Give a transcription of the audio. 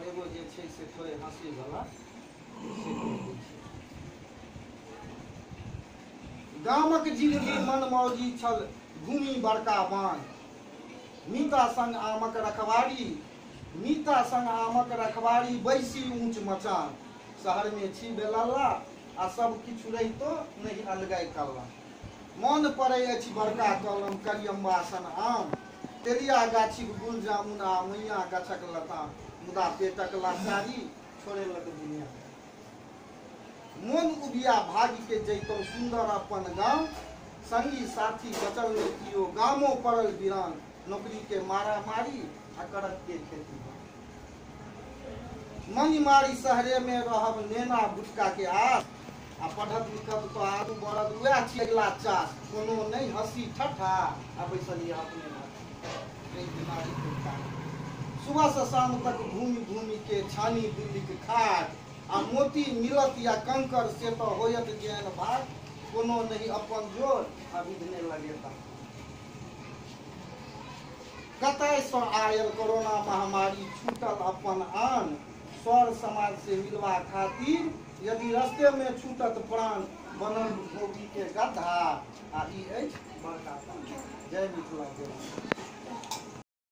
पर एगो जे छै से थोड़े हंसी वाला से कहि दै छै। गामक जिंदगी मनमौजी छल भूमि बड़का बान, मीता संग आमक रखवारी, मीता संग आमक रखवारी, बैसी ऊंच मचान। शहर में छी बेलल्ला आ सब किछु रहितो नहीं अलगाई कल्ला। मन पड़े अछि बड़का कलम करियम्बा सन आम, तेलिया गाछी गुल जामुन आ मैया गाछक लताम, मुदा पेटक लाचारी छोड़े लग दुनिया। मन उबिया भागी के जैतौ सुंदर अपन गांव, संगी साथी बचल नहीं कियो गामो पड़ल वीरान। नौकरी के मारा मारी आ करत के खेती, मनी मारी शहरे में रहब नेना गुटका के आस, आ पढ़त लिखत तो आगू बढ़त वह छी अगला चास। कोनो नहीं हंसी ठट्ठा आ बैसलिए अपने बीमारी के कारण। सुबह से शाम तक घूमि घूमि के छानी दिल्ली के खाट, आ मोती मिलत या कंकर से तो होयत जेहन भाग। कोनो नहीं अपन जोर आ विधने लगेता। कतय से आयल कोरोना महामारी छूटल अपन आन, सर समाज से मिलवा खातिर यदि रास्ते में छूटत प्राण। बनल धोबी के गधा आ ई अछि बड़का। जय मिथिला।